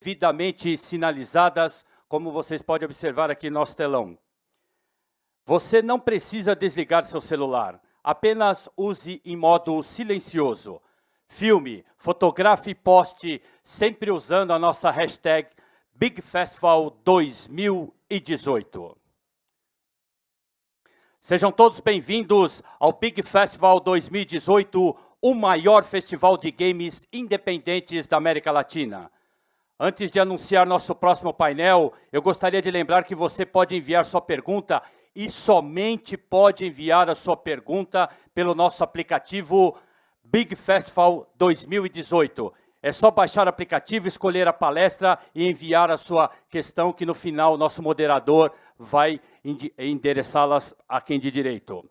devidamente sinalizadas, como vocês podem observar aqui no nosso telão. Você não precisa desligar seu celular, apenas use em modo silencioso. Filme, fotografe e poste, sempre usando a nossa hashtag BigFestival 2018. Sejam todos bem-vindos ao Big Festival 2018, o maior festival de games independentes da América Latina. Antes de anunciar nosso próximo painel, eu gostaria de lembrar que você pode enviar sua pergunta e somente pode enviar a sua pergunta pelo nosso aplicativo Big Festival 2018. É só baixar o aplicativo, escolher a palestra e enviar a sua questão, que no final o nosso moderador vai endereçá-las a quem de direito.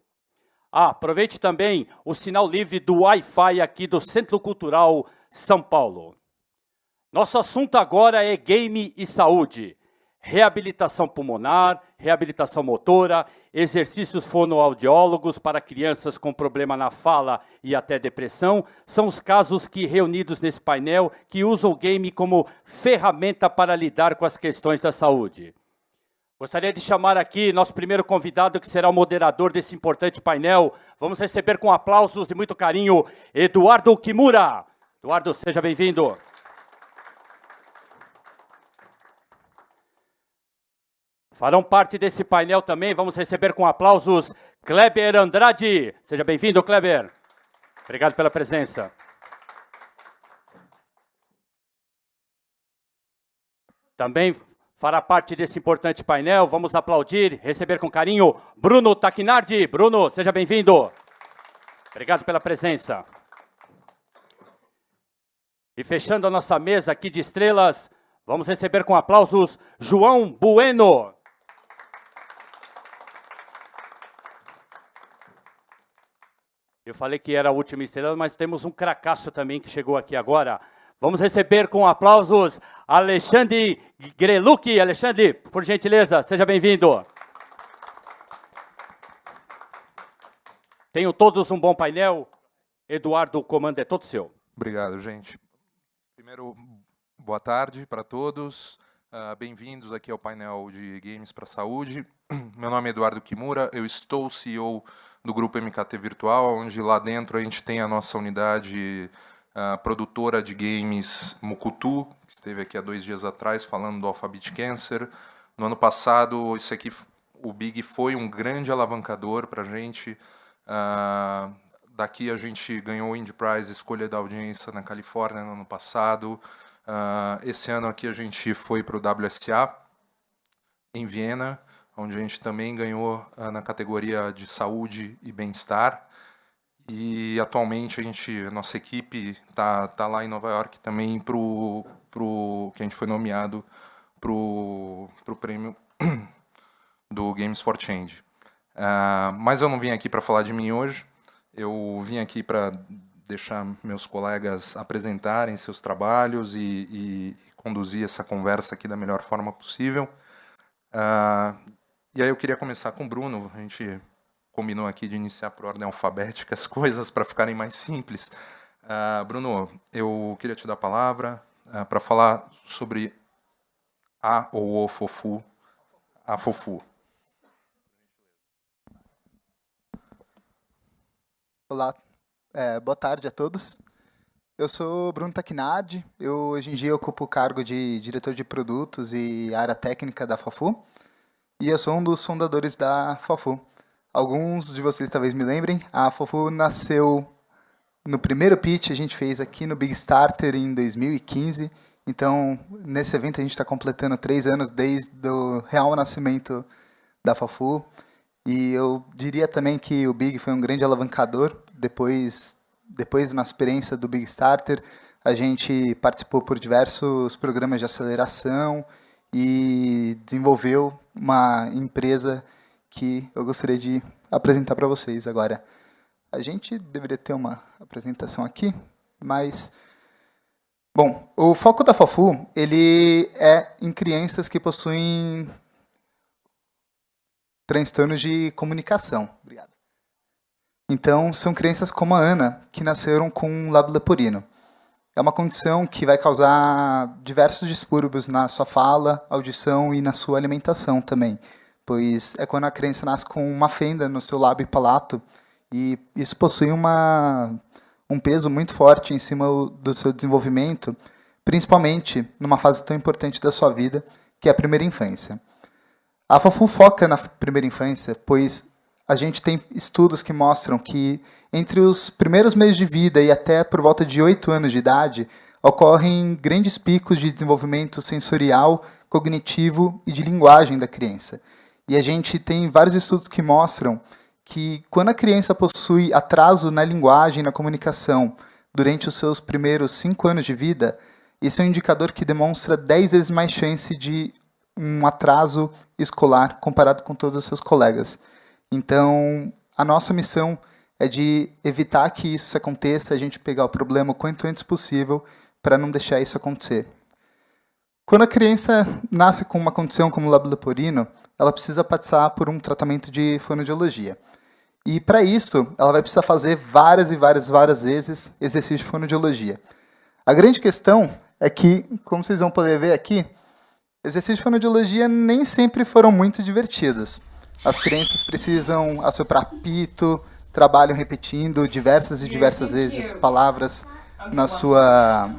Aproveite também o sinal livre do Wi-Fi aqui do Centro Cultural São Paulo. Nosso assunto agora é game e saúde. Reabilitação pulmonar, reabilitação motora, exercícios fonoaudiólogos para crianças com problema na fala e até depressão, são os casos que reunidos nesse painel que usam o game como ferramenta para lidar com as questões da saúde. Gostaria de chamar aqui nosso primeiro convidado, que será o moderador desse importante painel. Vamos receber com aplausos e muito carinho Eduardo Kimura. Eduardo, seja bem-vindo. Farão parte desse painel também, vamos receber com aplausos Kleber Andrade. Seja bem-vindo, Kleber. Obrigado pela presença. Também fará parte desse importante painel, vamos aplaudir, receber com carinho Bruno Taquinardi. Bruno, seja bem-vindo. Obrigado pela presença. E fechando a nossa mesa aqui de estrelas, vamos receber com aplausos João Bueno. Eu falei que era a última estrela, mas temos um cracaço também que chegou aqui agora. Vamos receber com aplausos Alexandre Grelucchi. Alexandre, por gentileza, seja bem-vindo. Tenham todos um bom painel. Eduardo, o comando é todo seu. Obrigado, gente. Primeiro, boa tarde para todos. Bem-vindos aqui ao painel de Games para a Saúde. Meu nome é Eduardo Kimura, eu estou CEO do Grupo MKT Virtual, onde lá dentro a gente tem a nossa unidade produtora de games Mukutu, que esteve aqui há 2 dias atrás falando do Alphabet Cancer. No ano passado, isso aqui, o Big foi um grande alavancador para a gente. Daqui a gente ganhou o Indie Prize, escolha da audiência na Califórnia no ano passado. Esse ano aqui a gente foi para o WSA, em Viena, onde a gente também ganhou na categoria de saúde e bem-estar. E atualmente a nossa equipe tá lá em Nova York também que a gente foi nomeado pro prêmio do Games for Change. Mas eu não vim aqui para falar de mim hoje. Eu vim aqui para deixar meus colegas apresentarem seus trabalhos e conduzir essa conversa aqui da melhor forma possível. E aí eu queria começar com o Bruno. A gente combinou aqui de iniciar por ordem alfabética as coisas para ficarem mais simples. Bruno, eu queria te dar a palavra para falar sobre a ou o FOFU, a FOFU. Olá, boa tarde a todos. Eu sou Bruno Taquinardi, hoje em dia ocupo o cargo de diretor de produtos e área técnica da FOFU, e eu sou um dos fundadores da FOFU. Alguns de vocês talvez me lembrem, a FOFU nasceu no primeiro pitch, a gente fez aqui no Big Starter em 2015, então nesse evento a gente está completando 3 anos desde o real nascimento da FOFU, e eu diria também que o Big foi um grande alavancador. Depois na experiência do Big Starter, a gente participou por diversos programas de aceleração e desenvolveu uma empresa que eu gostaria de apresentar para vocês agora. A gente deveria ter uma apresentação aqui, mas... Bom, o foco da FOFU, ele é em crianças que possuem transtornos de comunicação. Obrigado. Então, são crianças como a Ana, que nasceram com lábio leporino. é uma condição que vai causar diversos distúrbios na sua fala, audição e na sua alimentação também, pois é quando a criança nasce com uma fenda no seu lábio e palato, e isso possui um peso muito forte em cima do seu desenvolvimento, principalmente numa fase tão importante da sua vida, que é a primeira infância. A Fofu foca na primeira infância, pois a gente tem estudos que mostram que entre os primeiros meses de vida e até por volta de 8 anos de idade, ocorrem grandes picos de desenvolvimento sensorial, cognitivo e de linguagem da criança. E a gente tem vários estudos que mostram que quando a criança possui atraso na linguagem e na comunicação durante os seus primeiros 5 anos de vida, isso é um indicador que demonstra 10 vezes mais chance de um atraso escolar comparado com todos os seus colegas. Então, a nossa missão é de evitar que isso aconteça, a gente pegar o problema o quanto antes possível para não deixar isso acontecer. Quando a criança nasce com uma condição como o lábio leporino, ela precisa passar por um tratamento de fonoaudiologia. E para isso, ela vai precisar fazer várias vezes exercício de fonoaudiologia. A grande questão é que, como vocês vão poder ver aqui, exercícios de fonoaudiologia nem sempre foram muito divertidos. As crianças precisam assoprar pito, trabalham repetindo diversas vezes palavras na sua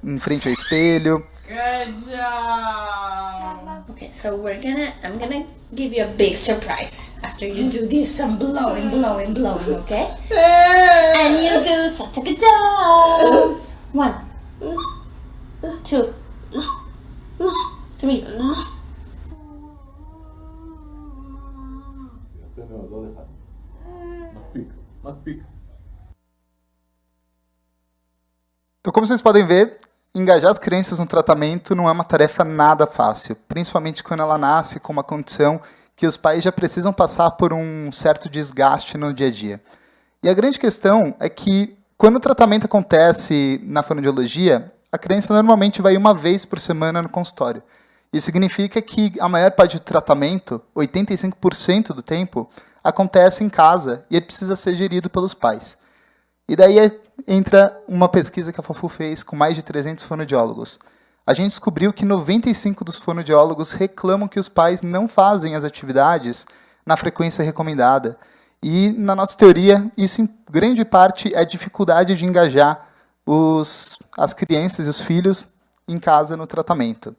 em frente ao espelho. Good job. Okay, so I'm gonna give you a big surprise after you do this some blowing, okay? And you do such a good job. 1, 2, 3. Então, como vocês podem ver, engajar as crianças no tratamento não é uma tarefa nada fácil, principalmente quando ela nasce com uma condição que os pais já precisam passar por um certo desgaste no dia a dia. E a grande questão é que, quando o tratamento acontece na fonoaudiologia, a criança normalmente vai uma vez por semana no consultório. Isso significa que a maior parte do tratamento, 85% do tempo, acontece em casa e ele precisa ser gerido pelos pais. E daí entra uma pesquisa que a Fofu fez com mais de 300 fonoaudiólogos. A gente descobriu que 95% dos fonoaudiólogos reclamam que os pais não fazem as atividades na frequência recomendada. E, na nossa teoria, isso em grande parte é a dificuldade de engajar as crianças e os filhos em casa no tratamento.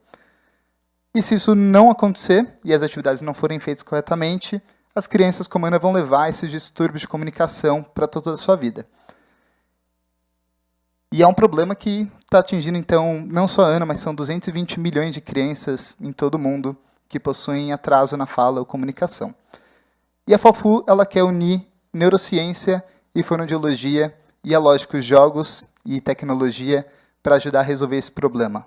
E se isso não acontecer e as atividades não forem feitas corretamente, as crianças como Ana vão levar esses distúrbios de comunicação para toda a sua vida. E é um problema que está atingindo, então, não só a Ana, mas são 220 milhões de crianças em todo o mundo que possuem atraso na fala ou comunicação. E a Fofu, ela quer unir neurociência e fonoaudiologia e, é lógico, jogos e tecnologia para ajudar a resolver esse problema.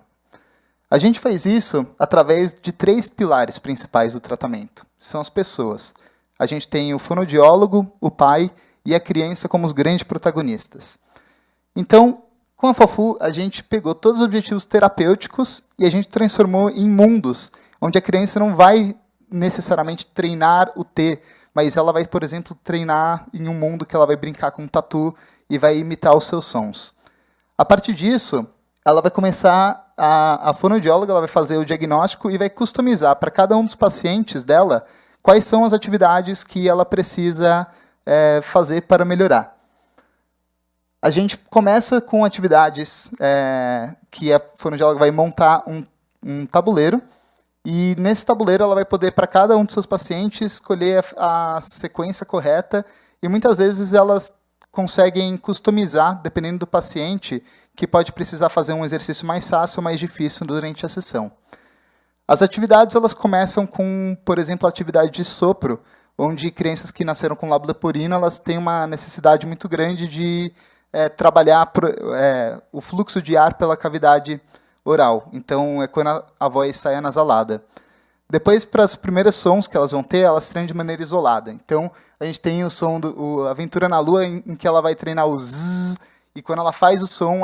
A gente faz isso através de 3 pilares principais do tratamento. São as pessoas. A gente tem o fonoaudiólogo, o pai e a criança como os grandes protagonistas. Então, com a Fofu, a gente pegou todos os objetivos terapêuticos e a gente transformou em mundos, onde a criança não vai necessariamente treinar o T, mas ela vai, por exemplo, treinar em um mundo que ela vai brincar com um tatu e vai imitar os seus sons. A partir disso, ela vai começar, a fonoaudióloga ela vai fazer o diagnóstico e vai customizar para cada um dos pacientes dela quais são as atividades que ela precisa fazer para melhorar. A gente começa com atividades que a fonoaudióloga vai montar um tabuleiro, e nesse tabuleiro ela vai poder, para cada um dos seus pacientes, escolher a sequência correta, e muitas vezes elas conseguem customizar, dependendo do paciente, que pode precisar fazer um exercício mais fácil ou mais difícil durante a sessão. As atividades elas começam com, por exemplo, a atividade de sopro, onde crianças que nasceram com lábio leporino, elas têm uma necessidade muito grande de trabalhar o fluxo de ar pela cavidade oral. Então, é quando a voz sai anasalada. Depois, para os primeiros sons que elas vão ter, elas treinam de maneira isolada. Então, a gente tem o som do Aventura na Lua, em que ela vai treinar o zzz, e quando ela faz o som,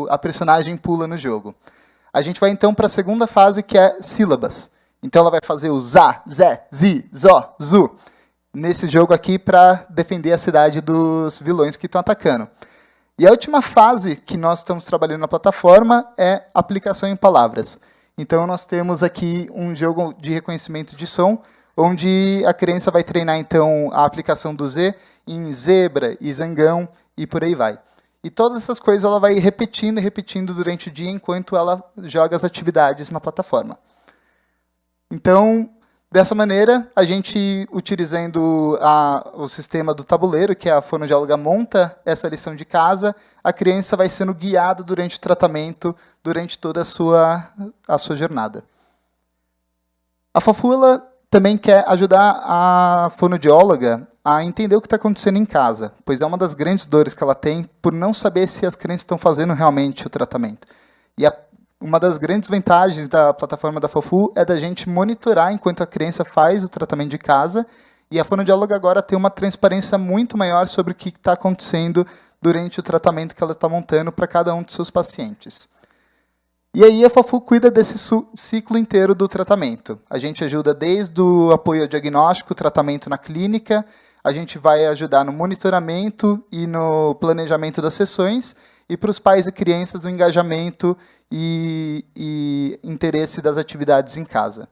a personagem pula no jogo. A gente vai, então, para a segunda fase, que é sílabas. Então, ela vai fazer o zá, zé, zi, zó, zu, nesse jogo aqui, para defender a cidade dos vilões que estão atacando. E a última fase que nós estamos trabalhando na plataforma é aplicação em palavras. Então, nós temos aqui um jogo de reconhecimento de som, onde a criança vai treinar, então, a aplicação do Z em zebra e zangão e por aí vai. E todas essas coisas ela vai repetindo e repetindo durante o dia enquanto ela joga as atividades na plataforma. Então, dessa maneira, a gente, utilizando o sistema do tabuleiro, que a fonoaudióloga monta essa lição de casa, a criança vai sendo guiada durante o tratamento, durante toda a sua jornada. A FAFU também quer ajudar a fonoaudióloga a entender o que está acontecendo em casa, pois é uma das grandes dores que ela tem por não saber se as crianças estão fazendo realmente o tratamento. E uma das grandes vantagens da plataforma da FAFU é da gente monitorar enquanto a criança faz o tratamento de casa, e a fonoaudióloga agora tem uma transparência muito maior sobre o que está acontecendo durante o tratamento que ela está montando para cada um dos seus pacientes. E aí a FAFU cuida desse ciclo inteiro do tratamento. A gente ajuda desde o apoio ao diagnóstico, tratamento na clínica, a gente vai ajudar no monitoramento e no planejamento das sessões, e para os pais e crianças no engajamento e interesse das atividades em casa.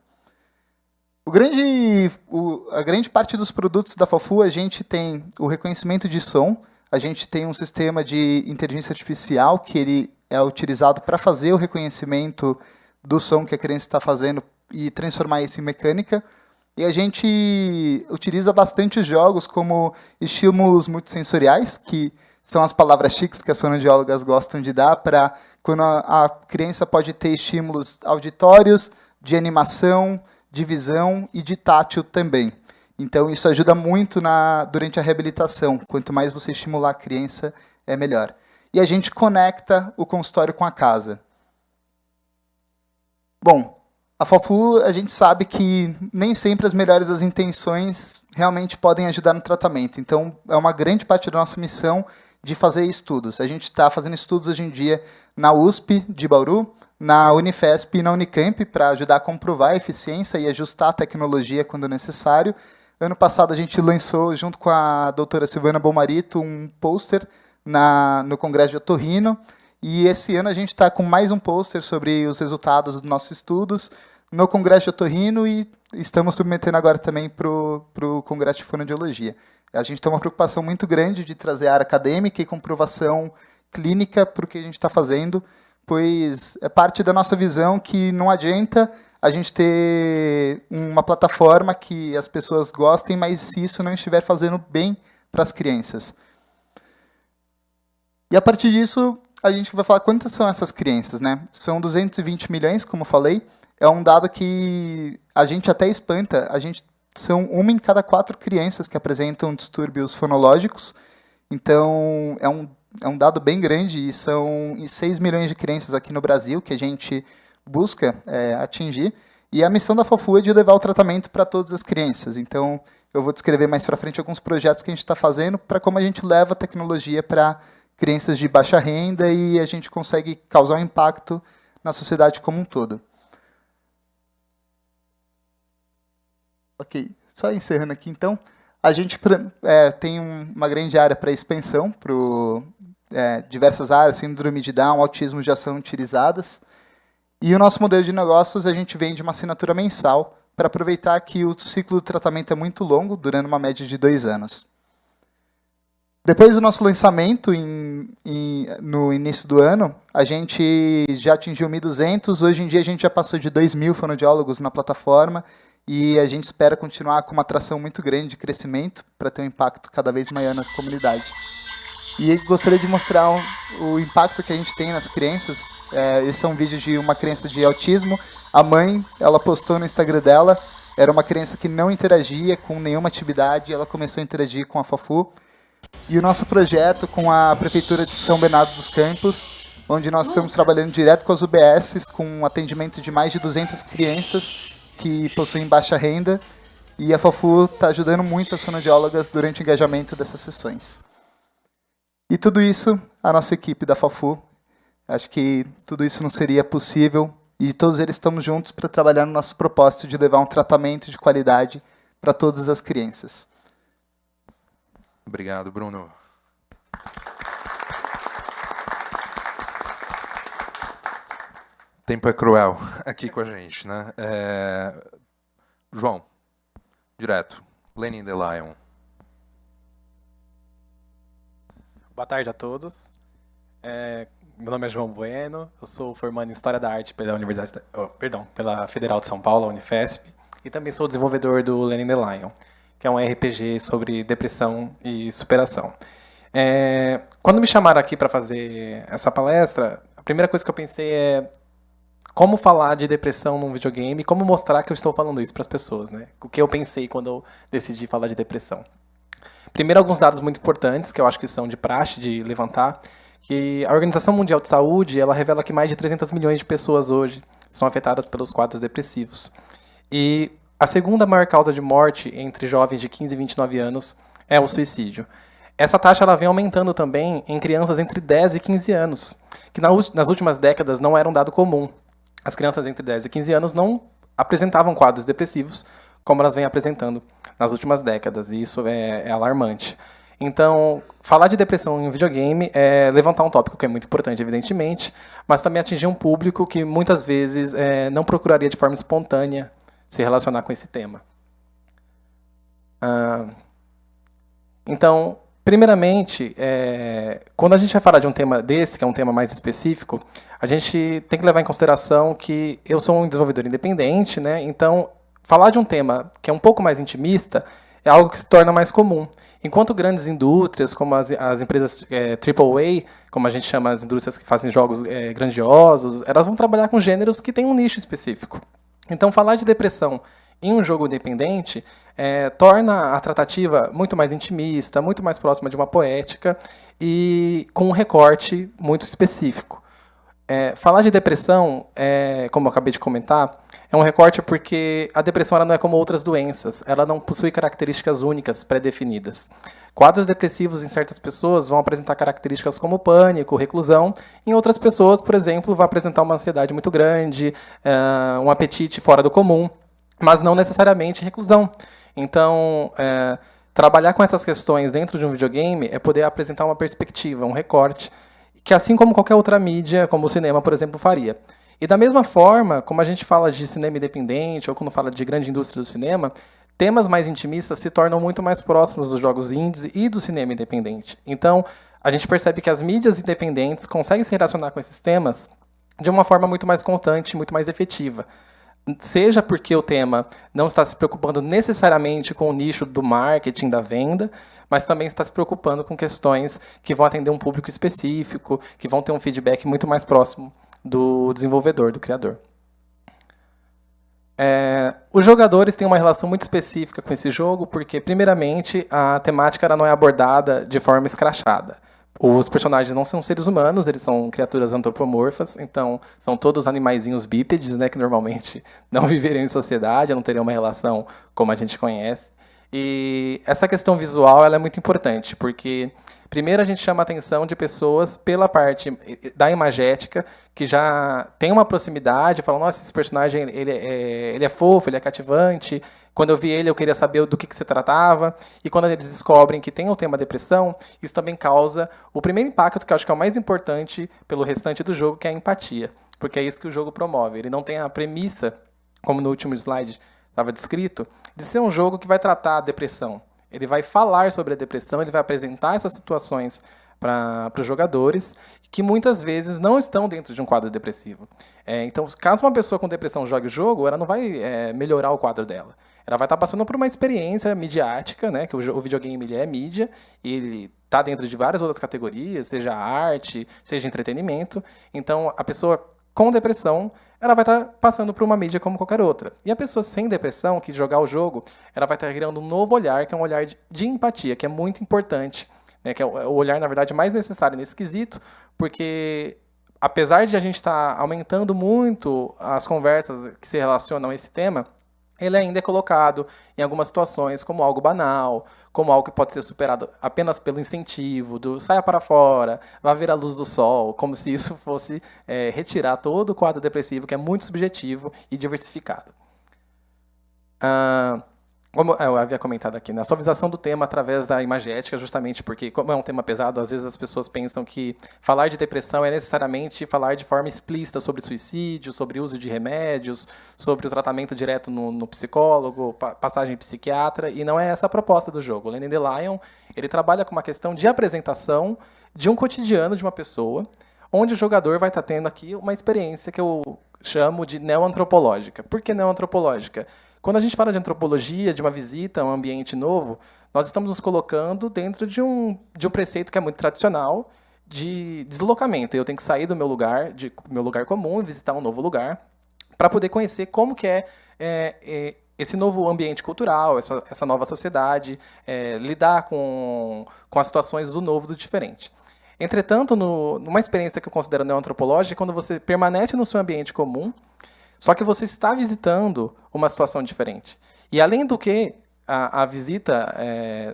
A grande parte dos produtos da FAFU, a gente tem o reconhecimento de som, a gente tem um sistema de inteligência artificial que ele é utilizado para fazer o reconhecimento do som que a criança está fazendo e transformar isso em mecânica. E a gente utiliza bastante jogos como estímulos multissensoriais, que são as palavras chiques que as fonoaudiólogas gostam de dar para quando a criança pode ter estímulos auditórios, de animação, de visão e de tátil também. Então, isso ajuda muito durante a reabilitação. Quanto mais você estimular a criança, é melhor. E a gente conecta o consultório com a casa. Bom, a FAFU, a gente sabe que nem sempre as melhores das intenções realmente podem ajudar no tratamento. Então, é uma grande parte da nossa missão de fazer estudos. A gente está fazendo estudos hoje em dia na USP de Bauru, na Unifesp e na Unicamp, para ajudar a comprovar a eficiência e ajustar a tecnologia quando necessário. Ano passado, a gente lançou, junto com a doutora Silvana Bomarito, um pôster no Congresso de Otorrino, e esse ano a gente está com mais um pôster sobre os resultados dos nossos estudos no Congresso de Otorrino e estamos submetendo agora também para o Congresso de Fonoaudiologia. A gente tem uma preocupação muito grande de trazer a área acadêmica e comprovação clínica para o que a gente está fazendo, pois é parte da nossa visão que não adianta a gente ter uma plataforma que as pessoas gostem, mas se isso não estiver fazendo bem para as crianças. E a partir disso, a gente vai falar quantas são essas crianças, né? São 220 milhões, como eu falei. É um dado que a gente até espanta. São 1 em cada 4 crianças que apresentam distúrbios fonológicos. Então, é um dado bem grande e são 6 milhões de crianças aqui no Brasil que a gente busca atingir. E a missão da FAFU é de levar o tratamento para todas as crianças. Então, eu vou descrever mais para frente alguns projetos que a gente está fazendo para como a gente leva a tecnologia para crianças de baixa renda e a gente consegue causar um impacto na sociedade como um todo. Ok, só encerrando aqui então. A gente tem uma grande área para expansão, para diversas áreas, síndrome de Down, autismo já são utilizadas. E o nosso modelo de negócios, a gente vende uma assinatura mensal para aproveitar que o ciclo do tratamento é muito longo, durando uma média de 2 anos. Depois do nosso lançamento, no início do ano, a gente já atingiu 1.200, hoje em dia a gente já passou de 2.000 fonoaudiólogos na plataforma e a gente espera continuar com uma atração muito grande de crescimento para ter um impacto cada vez maior na comunidade. E gostaria de mostrar o impacto que a gente tem nas crianças. Esse é um vídeo de uma criança de autismo. A mãe, ela postou no Instagram dela, era uma criança que não interagia com nenhuma atividade, ela começou a interagir com a FAFU. E o nosso projeto com a Prefeitura de São Bernardo dos Campos, onde nós estamos trabalhando direto com as UBSs, com um atendimento de mais de 200 crianças que possuem baixa renda, e a FAFU está ajudando muito as fonoaudiólogas durante o engajamento dessas sessões. E tudo isso, a nossa equipe da FAFU, acho que tudo isso não seria possível, e todos eles estamos juntos para trabalhar no nosso propósito de levar um tratamento de qualidade para todas as crianças. Obrigado, Bruno. tempo é cruel aqui com a gente, né? João, direto. Lenny the Lion. Boa tarde a todos. Meu nome é João Bueno, eu sou formando em História da Arte pela Federal de São Paulo, a Unifesp, e também sou desenvolvedor do Lenny the Lion, que é um RPG sobre depressão e superação. Quando me chamaram aqui para fazer essa palestra, a primeira coisa que eu pensei é como falar de depressão num videogame e como mostrar que eu estou falando isso para as pessoas, né? O que eu pensei quando eu decidi falar de depressão. Primeiro, alguns dados muito importantes, que eu acho que são de praxe de levantar, que a Organização Mundial de Saúde ela revela que mais de 300 milhões de pessoas hoje são afetadas pelos quadros depressivos. E a segunda maior causa de morte entre jovens de 15 e 29 anos é o suicídio. Essa taxa ela vem aumentando também em crianças entre 10 e 15 anos, que nas últimas décadas não era um dado comum. As crianças entre 10 e 15 anos não apresentavam quadros depressivos como elas vêm apresentando nas últimas décadas, e isso é alarmante. Então, falar de depressão em videogame é levantar um tópico que é muito importante, evidentemente, mas também atingir um público que muitas vezes não procuraria de forma espontânea se relacionar com esse tema. Então, primeiramente, quando a gente vai falar de um tema desse, que é um tema mais específico, a gente tem que levar em consideração que eu sou um desenvolvedor independente, né? Então, falar de um tema que é um pouco mais intimista é algo que se torna mais comum. Enquanto grandes indústrias, como as empresas AAA, como a gente chama as indústrias que fazem jogos grandiosos, elas vão trabalhar com gêneros que têm um nicho específico. Então, falar de depressão em um jogo independente torna a tratativa muito mais intimista, muito mais próxima de uma poética e com um recorte muito específico. Falar de depressão, como eu acabei de comentar, é um recorte porque a depressão ela não é como outras doenças, ela não possui características únicas pré-definidas. Quadros depressivos em certas pessoas vão apresentar características como pânico, reclusão, em outras pessoas, por exemplo, vão apresentar uma ansiedade muito grande, um apetite fora do comum, mas não necessariamente reclusão. Então, trabalhar com essas questões dentro de um videogame é poder apresentar uma perspectiva, um recorte, que assim como qualquer outra mídia, como o cinema, por exemplo, faria. E da mesma forma, como a gente fala de cinema independente, ou quando fala de grande indústria do cinema, temas mais intimistas se tornam muito mais próximos dos jogos indies e do cinema independente. Então, a gente percebe que as mídias independentes conseguem se relacionar com esses temas de uma forma muito mais constante, muito mais efetiva. Seja porque o tema não está se preocupando necessariamente com o nicho do marketing, da venda, mas também está se preocupando com questões que vão atender um público específico, que vão ter um feedback muito mais próximo do desenvolvedor, do criador. Os jogadores têm uma relação muito específica com esse jogo, porque, primeiramente, a temática ela não é abordada de forma escrachada. Os personagens não são seres humanos, eles são criaturas antropomorfas, então são todos animaizinhos bípedes, né, que normalmente não viveriam em sociedade, não teriam uma relação como a gente conhece. E essa questão visual ela é muito importante, porque primeiro a gente chama a atenção de pessoas pela parte da imagética, que já tem uma proximidade, falam, nossa, esse personagem ele é fofo, ele é cativante, quando eu vi ele eu queria saber do que se tratava, e quando eles descobrem que tem o tema depressão, isso também causa o primeiro impacto, que eu acho que é o mais importante pelo restante do jogo, que é a empatia, porque é isso que o jogo promove. Ele não tem a premissa, como no último slide estava descrito, de ser um jogo que vai tratar a depressão. Ele vai falar sobre a depressão, ele vai apresentar essas situações para os jogadores, que muitas vezes não estão dentro de um quadro depressivo. Então, caso uma pessoa com depressão jogue o jogo, ela não vai melhorar o quadro dela. Ela vai estar passando por uma experiência midiática, né, que o videogame ele é mídia, e ele está dentro de várias outras categorias, seja arte, seja entretenimento. Então, a pessoa com depressão ela vai estar passando por uma mídia como qualquer outra. E a pessoa sem depressão, que jogar o jogo, ela vai estar criando um novo olhar, que é um olhar de empatia, que é muito importante, né, que é o olhar, na verdade, mais necessário nesse quesito, porque apesar de a gente estar aumentando muito as conversas que se relacionam a esse tema, ele ainda é colocado em algumas situações como algo banal, como algo que pode ser superado apenas pelo incentivo do saia para fora, vá ver a luz do sol, como se isso fosse retirar todo o quadro depressivo, que é muito subjetivo e diversificado. Como eu havia comentado aqui, né? A suavização do tema através da imagética, justamente porque, como é um tema pesado, às vezes as pessoas pensam que falar de depressão é necessariamente falar de forma explícita sobre suicídio, sobre uso de remédios, sobre o tratamento direto no psicólogo, passagem psiquiatra, e não é essa a proposta do jogo. O Lenny the Lion, ele trabalha com uma questão de apresentação de um cotidiano de uma pessoa, onde o jogador vai estar tendo aqui uma experiência que eu chamo de neoantropológica. Por que neoantropológica? Quando a gente fala de antropologia, de uma visita a um ambiente novo, nós estamos nos colocando dentro de um preceito que é muito tradicional de deslocamento. Eu tenho que sair do meu lugar comum e visitar um novo lugar para poder conhecer como que é esse novo ambiente cultural, essa nova sociedade, lidar com as situações do novo, do diferente. Entretanto, numa experiência que eu considero neoantropológica, é quando você permanece no seu ambiente comum, só que você está visitando uma situação diferente. E além do que, a visita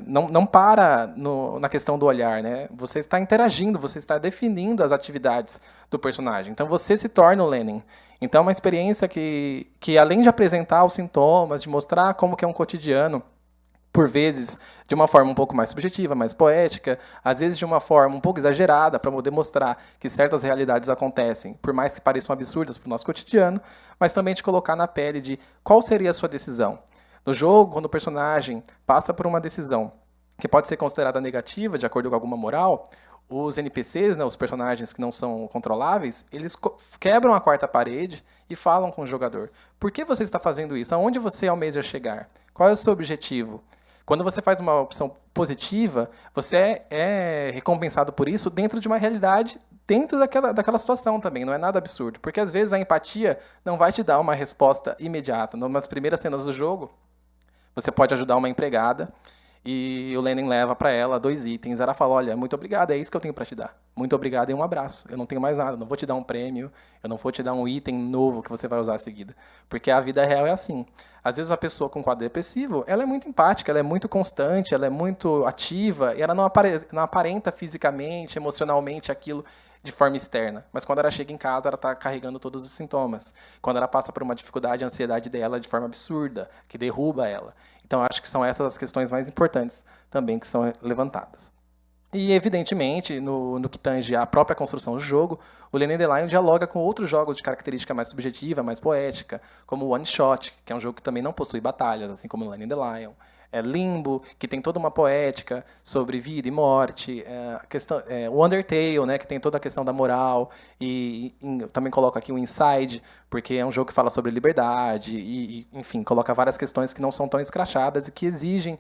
não para na questão do olhar, né? Você está interagindo, você está definindo as atividades do personagem. Então você se torna o Lenin. Então é uma experiência que além de apresentar os sintomas, de mostrar como que é um cotidiano, por vezes de uma forma um pouco mais subjetiva, mais poética, às vezes de uma forma um pouco exagerada, para poder mostrar que certas realidades acontecem, por mais que pareçam absurdas para o nosso cotidiano, mas também te colocar na pele de qual seria a sua decisão. No jogo, quando o personagem passa por uma decisão que pode ser considerada negativa, de acordo com alguma moral, os NPCs, né, os personagens que não são controláveis, eles quebram a quarta parede e falam com o jogador. Por que você está fazendo isso? Aonde você almeja chegar? Qual é o seu objetivo? Quando você faz uma opção positiva, você é recompensado por isso dentro de uma realidade, dentro daquela situação também. Não é nada absurdo. Porque às vezes a empatia não vai te dar uma resposta imediata. Nas primeiras cenas do jogo, você pode ajudar uma empregada e o Lenin leva para ela 2 itens. Ela fala, olha, muito obrigado, é isso que eu tenho para te dar. Muito obrigado e um abraço. Eu não tenho mais nada, não vou te dar um prêmio, eu não vou te dar um item novo que você vai usar a seguida. Porque a vida real é assim. Às vezes a pessoa com quadro depressivo, ela é muito empática, ela é muito constante, ela é muito ativa, e ela não aparenta fisicamente, emocionalmente aquilo de forma externa. Mas quando ela chega em casa, ela está carregando todos os sintomas. Quando ela passa por uma dificuldade, a ansiedade dela é de forma absurda, que derruba ela. Então, acho que são essas as questões mais importantes também que são levantadas. E, evidentemente, no que tange à própria construção do jogo, o Lenny the Lion dialoga com outros jogos de característica mais subjetiva, mais poética, como o One Shot, que é um jogo que também não possui batalhas, assim como o Lenny the Lion. Limbo, que tem toda uma poética sobre vida e morte, o Undertale, né, que tem toda a questão da moral, e também coloco aqui o Inside, porque é um jogo que fala sobre liberdade, enfim, coloca várias questões que não são tão escrachadas e que exigem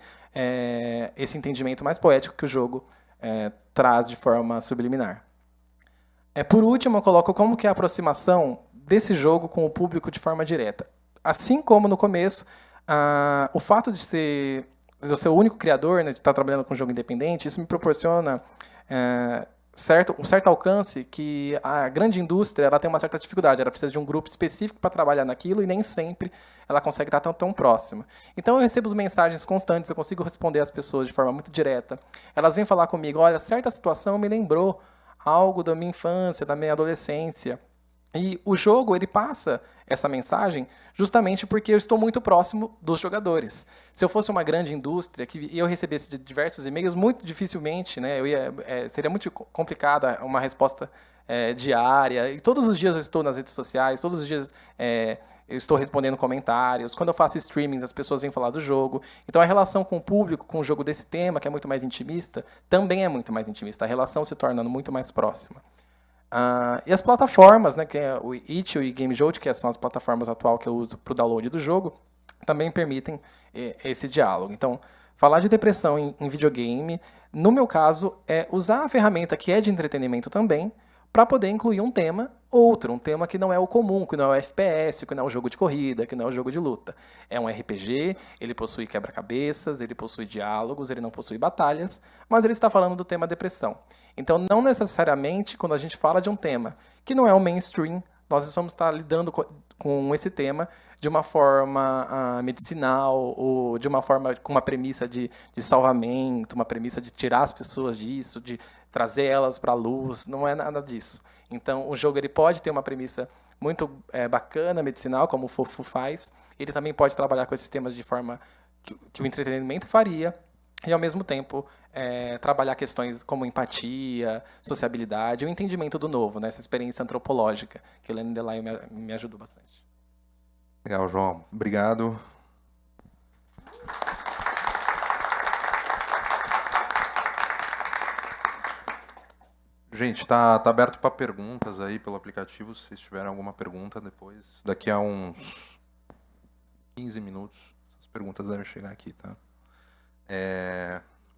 esse entendimento mais poético que o jogo traz de forma subliminar. Por último, eu coloco como que é a aproximação desse jogo com o público de forma direta. Assim como no começo, o fato de eu ser o único criador, né, de estar trabalhando com um jogo independente, isso me proporciona um certo alcance que a grande indústria ela tem uma certa dificuldade. Ela precisa de um grupo específico para trabalhar naquilo e nem sempre ela consegue estar tão próxima. Então eu recebo mensagens constantes, eu consigo responder às pessoas de forma muito direta. Elas vêm falar comigo, olha, certa situação me lembrou algo da minha infância, da minha adolescência. E o jogo, ele passa essa mensagem justamente porque eu estou muito próximo dos jogadores. Se eu fosse uma grande indústria que eu recebesse diversos e-mails, muito dificilmente, né, seria muito complicada uma resposta diária. E todos os dias eu estou nas redes sociais, todos os dias eu estou respondendo comentários. Quando eu faço streamings, as pessoas vêm falar do jogo. Então a relação com o público, com o jogo desse tema, que é muito mais intimista, também é muito mais intimista. A relação se torna muito mais próxima. E as plataformas, né, que é o Itch.io e GameJolt, que são as plataformas atuais que eu uso para o download do jogo, também permitem esse diálogo. Então, falar de depressão em videogame, no meu caso, é usar a ferramenta que é de entretenimento também, para poder incluir um tema um tema que não é o comum, que não é o FPS, que não é o jogo de corrida, que não é o jogo de luta. É um RPG, ele possui quebra-cabeças, ele possui diálogos, ele não possui batalhas, mas ele está falando do tema depressão. Então, não necessariamente, quando a gente fala de um tema que não é o mainstream, nós vamos estar lidando com esse tema de uma forma medicinal ou de uma forma com uma premissa de salvamento, uma premissa de tirar as pessoas disso, de trazer elas para a luz, não é nada disso. Então, o jogo ele pode ter uma premissa muito bacana, medicinal, como o Fofu faz. Ele também pode trabalhar com esses temas de forma que o entretenimento faria, e ao mesmo tempo trabalhar questões como empatia, sociabilidade, o entendimento do novo, né? Essa experiência antropológica, que o Lenin Delay me ajudou bastante. Legal, João. Obrigado. Gente, tá aberto para perguntas aí pelo aplicativo, se vocês tiverem alguma pergunta depois. Daqui a uns 15 minutos, essas perguntas devem chegar aqui, tá?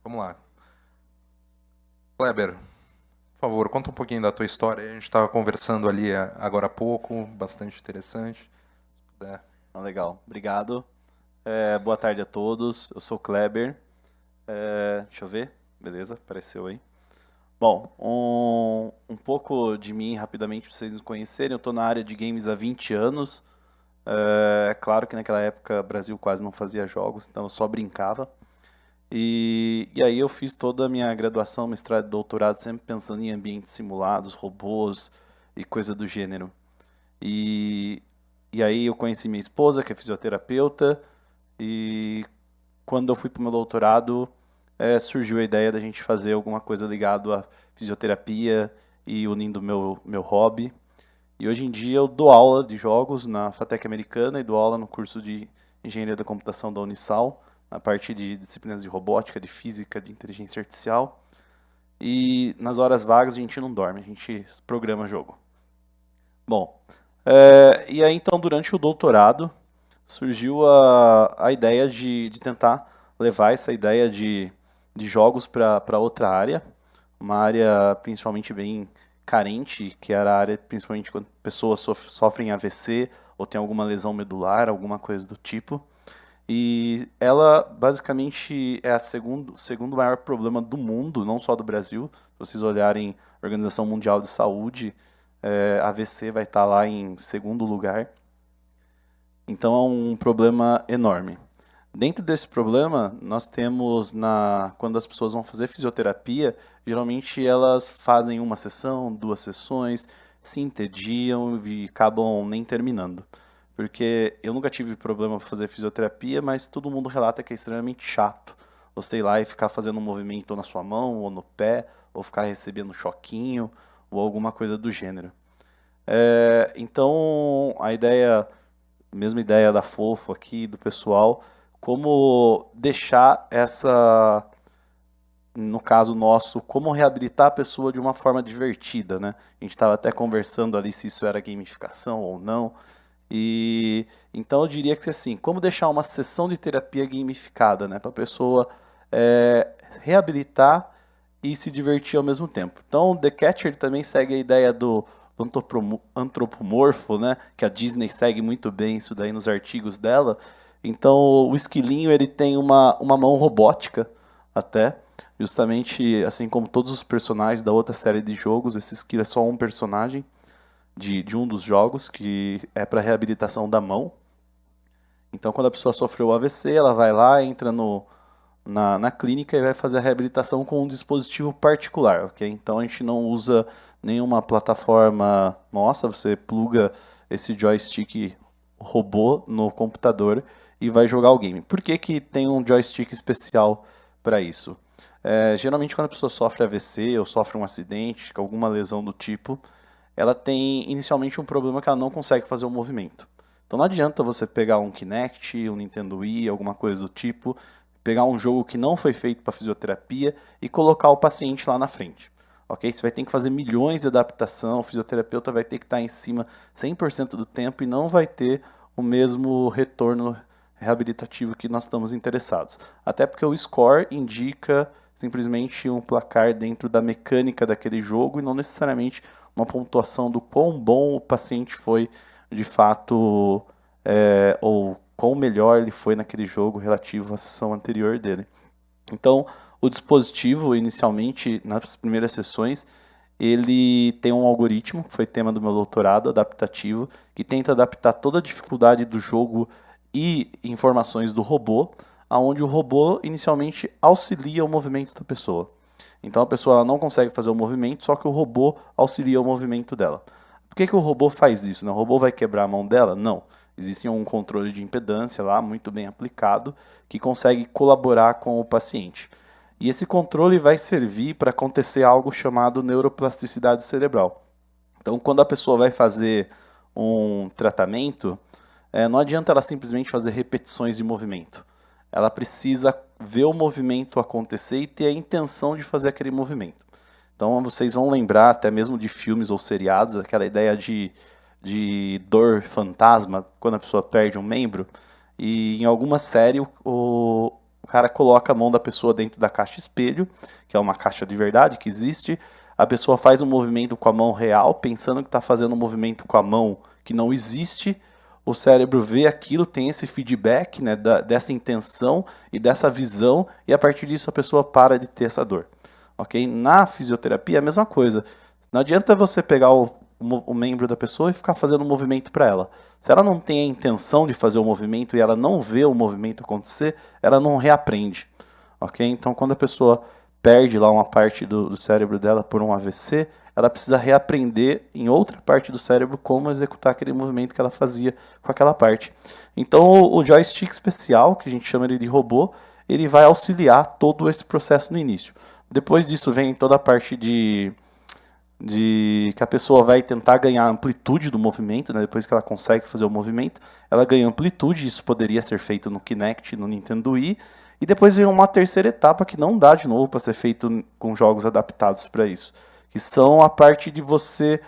Vamos lá. Kleber, por favor, conta um pouquinho da tua história. A gente estava conversando ali agora há pouco, bastante interessante. Se puder. Legal, obrigado. Boa tarde a todos, eu sou o Kleber. Deixa eu ver, beleza, apareceu aí. Bom, um pouco de mim, rapidamente, para vocês me conhecerem. Eu estou na área de games há 20 anos. É claro que naquela época o Brasil quase não fazia jogos, então eu só brincava. E aí eu fiz toda a minha graduação, mestrado e doutorado sempre pensando em ambientes simulados, robôs e coisa do gênero. E aí eu conheci minha esposa, que é fisioterapeuta, e quando eu fui para o meu doutorado, surgiu a ideia da gente fazer alguma coisa ligado à fisioterapia e unindo meu hobby. E hoje em dia eu dou aula de jogos na FATEC Americana e dou aula no curso de Engenharia da Computação da Unisal, na parte de disciplinas de robótica, de física, de inteligência artificial. E nas horas vagas a gente não dorme, a gente programa jogo. Bom, e aí então durante o doutorado surgiu a ideia de tentar levar essa ideia de jogos para outra área, uma área principalmente bem carente, que era a área principalmente quando pessoas sofrem AVC ou tem alguma lesão medular, alguma coisa do tipo. E ela basicamente é o segundo maior problema do mundo, não só do Brasil. Se vocês olharem a Organização Mundial de Saúde, AVC vai estar lá em segundo lugar. Então é um problema enorme. Dentro desse problema, nós temos, quando as pessoas vão fazer fisioterapia, geralmente elas fazem uma sessão, 2 sessões, se entediam e acabam nem terminando. Porque eu nunca tive problema para fazer fisioterapia, mas todo mundo relata que é extremamente chato. Você ir lá e ficar fazendo um movimento na sua mão, ou no pé, ou ficar recebendo um choquinho, ou alguma coisa do gênero. Então, mesma ideia da Fofo aqui, do pessoal, como deixar no caso nosso, como reabilitar a pessoa de uma forma divertida, né? A gente estava até conversando ali se isso era gamificação ou não. E então eu diria que assim, como deixar uma sessão de terapia gamificada, né? Para a pessoa reabilitar e se divertir ao mesmo tempo. Então, The Catcher também segue a ideia do antropomorfo, né? Que a Disney segue muito bem isso daí nos artigos dela. Então, o esquilinho ele tem uma mão robótica até, justamente assim como todos os personagens da outra série de jogos, esse esquilo é só um personagem de um dos jogos que é para reabilitação da mão. Então, quando a pessoa sofreu o AVC, ela vai lá, entra na clínica e vai fazer a reabilitação com um dispositivo particular, ok? Então, a gente não usa nenhuma plataforma nossa, você pluga esse joystick robô no computador e vai jogar o game. Por que que tem um joystick especial para isso? Geralmente, quando a pessoa sofre AVC ou sofre um acidente, alguma lesão do tipo, ela tem inicialmente um problema que ela não consegue fazer o movimento. Então não adianta você pegar um Kinect, um Nintendo Wii, alguma coisa do tipo, pegar um jogo que não foi feito para fisioterapia e colocar o paciente lá na frente. Ok? Você vai ter que fazer milhões de adaptação, o fisioterapeuta vai ter que estar em cima 100% do tempo e não vai ter o mesmo retorno reabilitativo que nós estamos interessados. Até porque o score indica simplesmente um placar dentro da mecânica daquele jogo e não necessariamente uma pontuação do quão bom o paciente foi de fato, ou quão melhor ele foi naquele jogo relativo à sessão anterior dele. Então, o dispositivo, inicialmente, nas primeiras sessões, ele tem um algoritmo, que foi tema do meu doutorado, adaptativo, que tenta adaptar toda a dificuldade do jogo e informações do robô, aonde o robô, inicialmente, auxilia o movimento da pessoa. Então, a pessoa ela não consegue fazer o movimento, só que o robô auxilia o movimento dela. que que o robô faz isso? Né? O robô vai quebrar a mão dela? Não. Existe um controle de impedância lá, muito bem aplicado, que consegue colaborar com o paciente. E esse controle vai servir para acontecer algo chamado neuroplasticidade cerebral. Então, quando a pessoa vai fazer um tratamento, não adianta ela simplesmente fazer repetições de movimento. Ela precisa ver o movimento acontecer e ter a intenção de fazer aquele movimento. Então, vocês vão lembrar até mesmo de filmes ou seriados, aquela ideia de dor fantasma, quando a pessoa perde um membro. E em alguma série, o cara coloca a mão da pessoa dentro da caixa espelho, que é uma caixa de verdade que existe. A pessoa faz um movimento com a mão real, pensando que está fazendo um movimento com a mão que não existe. O cérebro vê aquilo, tem esse feedback, né, dessa intenção e dessa visão, e a partir disso a pessoa para de ter essa dor. Okay? Na fisioterapia é a mesma coisa. Não adianta você pegar o membro da pessoa e ficar fazendo um movimento para ela. Se ela não tem a intenção de fazer o movimento e ela não vê o movimento acontecer, ela não reaprende. Okay? Então, quando a pessoa perde lá uma parte do cérebro dela por um AVC, ela precisa reaprender em outra parte do cérebro como executar aquele movimento que ela fazia com aquela parte. Então, o joystick especial, que a gente chama ele de robô, ele vai auxiliar todo esse processo no início. Depois disso vem toda a parte de que a pessoa vai tentar ganhar amplitude do movimento, né? Depois que ela consegue fazer o movimento, ela ganha amplitude, isso poderia ser feito no Kinect, no Nintendo Wii, e depois vem uma terceira etapa que não dá de novo para ser feito com jogos adaptados para isso, que são a parte de você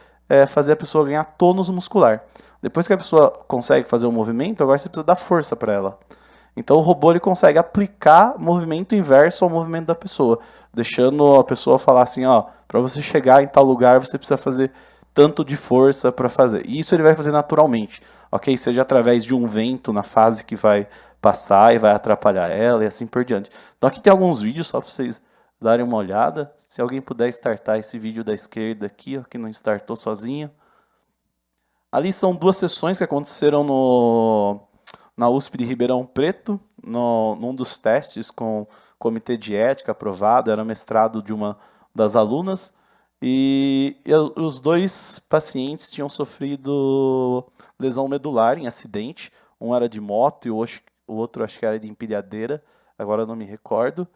fazer a pessoa ganhar tônus muscular. Depois que a pessoa consegue fazer o movimento, agora você precisa dar força para ela. Então o robô ele consegue aplicar movimento inverso ao movimento da pessoa, deixando a pessoa falar assim, ó, para você chegar em tal lugar você precisa fazer tanto de força para fazer. E isso ele vai fazer naturalmente, ok? Seja através de um vento na fase que vai passar e vai atrapalhar ela e assim por diante. Então aqui tem alguns vídeos só para vocês darem uma olhada. Se alguém puder startar esse vídeo da esquerda aqui, ó, que não startou sozinho. Ali são 2 sessões que aconteceram na USP de Ribeirão Preto, num dos testes com comitê de ética aprovado, era mestrado de uma das alunas, e os 2 pacientes tinham sofrido lesão medular em acidente, um era de moto e o outro acho que era de empilhadeira, agora eu não me recordo,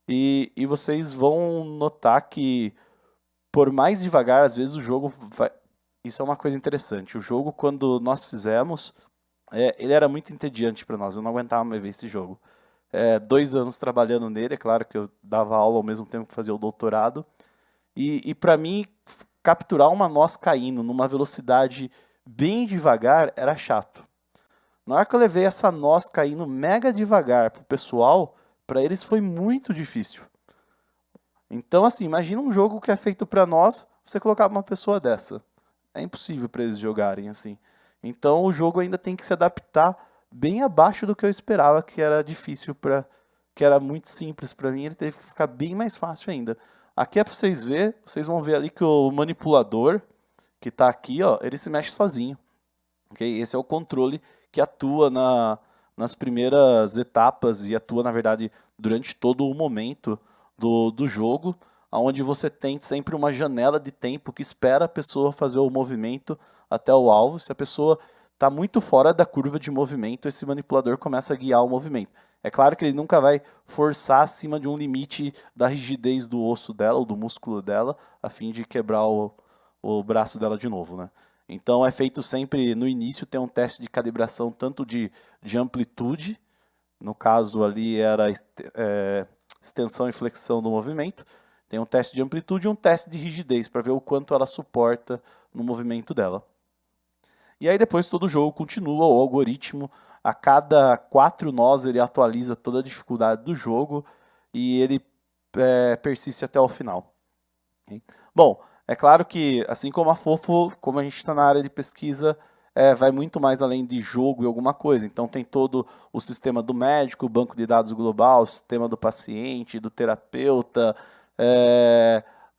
e vocês vão notar que por mais devagar, às vezes o jogo vai... Isso é uma coisa interessante, o jogo quando nós fizemos... ele era muito entediante para nós, eu não aguentava mais ver esse jogo. 2 anos trabalhando nele, é claro que eu dava aula ao mesmo tempo que fazia o doutorado. E para mim, capturar uma noz caindo numa velocidade bem devagar era chato. Na hora que eu levei essa noz caindo mega devagar pro pessoal, para eles foi muito difícil. Então, assim, imagina um jogo que é feito para nós, você colocar uma pessoa dessa. É impossível para eles jogarem assim. Então o jogo ainda tem que se adaptar bem abaixo do que eu esperava, que era difícil que era muito simples para mim, ele teve que ficar bem mais fácil ainda. Aqui é para vocês verem, vocês vão ver ali que o manipulador que está aqui, ó, ele se mexe sozinho. Okay? Esse é o controle que atua nas primeiras etapas e atua, na verdade, durante todo o momento do jogo, onde você tem sempre uma janela de tempo que espera a pessoa fazer o movimento até o alvo. Se a pessoa está muito fora da curva de movimento, esse manipulador começa a guiar o movimento. É claro que ele nunca vai forçar acima de um limite da rigidez do osso dela, ou do músculo dela, a fim de quebrar o braço dela de novo, né? Então é feito sempre, no início, tem um teste de calibração tanto de amplitude, no caso ali era extensão e flexão do movimento, tem um teste de amplitude e um teste de rigidez, para ver o quanto ela suporta no movimento dela. E aí depois todo o jogo continua, o algoritmo, a cada 4 nós ele atualiza toda a dificuldade do jogo e ele persiste até o final. Okay? Bom, é claro que, assim como a Fofo, como a gente está na área de pesquisa, vai muito mais além de jogo e alguma coisa. Então tem todo o sistema do médico, o banco de dados global, o sistema do paciente, do terapeuta,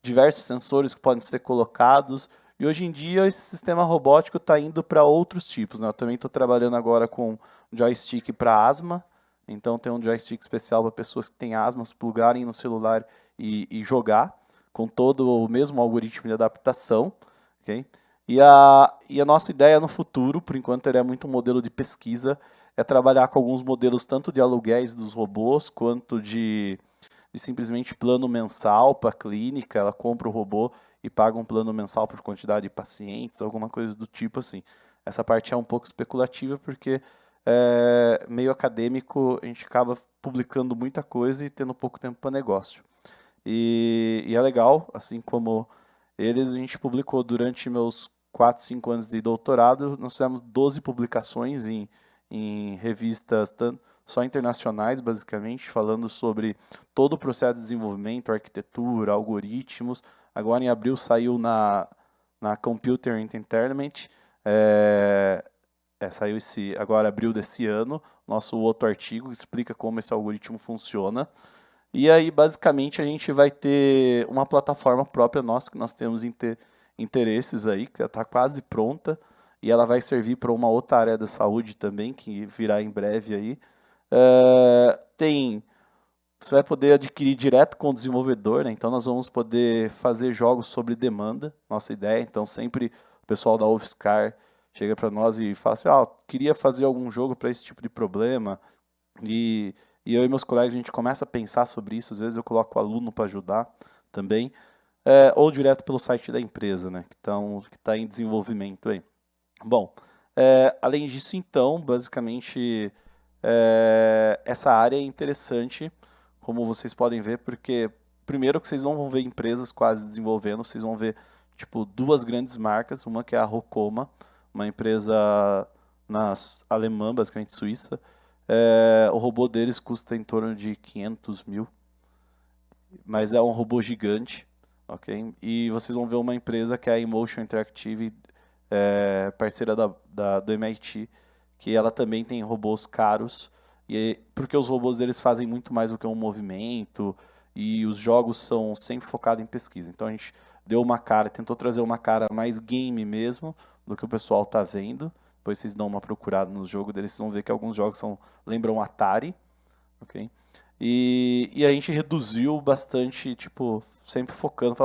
diversos sensores que podem ser colocados. E hoje em dia esse sistema robótico está indo para outros tipos, né? Eu também estou trabalhando agora com joystick para asma. Então tem um joystick especial para pessoas que têm asma, plugarem no celular e jogar, com todo o mesmo algoritmo de adaptação. Okay? E a nossa ideia no futuro, por enquanto ele é muito um modelo de pesquisa, é trabalhar com alguns modelos tanto de aluguéis dos robôs, quanto de simplesmente plano mensal para a clínica, ela compra o robô e paga um plano mensal por quantidade de pacientes, alguma coisa do tipo assim. Essa parte é um pouco especulativa porque meio acadêmico, a gente acaba publicando muita coisa e tendo pouco tempo para negócio. E é legal, assim como eles, a gente publicou durante meus 4, 5 anos de doutorado, nós fizemos 12 publicações em revistas só internacionais, basicamente, falando sobre todo o processo de desenvolvimento, arquitetura, algoritmos. Agora, em abril, saiu na Computer Entertainment, saiu agora abril desse ano, nosso outro artigo que explica como esse algoritmo funciona. E aí, basicamente, a gente vai ter uma plataforma própria nossa, que nós temos interesses aí, que está quase pronta, e ela vai servir para uma outra área da saúde também, que virá em breve aí. Você vai poder adquirir direto com o desenvolvedor, né? Então nós vamos poder fazer jogos sobre demanda, nossa ideia. Então sempre o pessoal da UFSCar chega para nós e fala assim, queria fazer algum jogo para esse tipo de problema. E eu e meus colegas, a gente começa a pensar sobre isso. Às vezes eu coloco o aluno para ajudar também. Ou direto pelo site da empresa, né? Que está em desenvolvimento aí. Bom, além disso, então, basicamente, essa área é interessante, como vocês podem ver, porque primeiro que vocês não vão ver empresas quase desenvolvendo, vocês vão ver tipo 2 grandes marcas, uma que é a Rocoma, uma empresa alemã, basicamente suíça. O robô deles custa em torno de 500 mil, mas é um robô gigante, ok? E vocês vão ver uma empresa que é a Emotion Interactive, parceira do MIT, que ela também tem robôs caros, porque os robôs deles fazem muito mais do que um movimento, e os jogos são sempre focados em pesquisa. Então a gente tentou trazer uma cara mais game mesmo, do que o pessoal está vendo. Depois vocês dão uma procurada no jogo deles, vocês vão ver que alguns jogos lembram Atari, ok? E a gente reduziu bastante, tipo, sempre focando,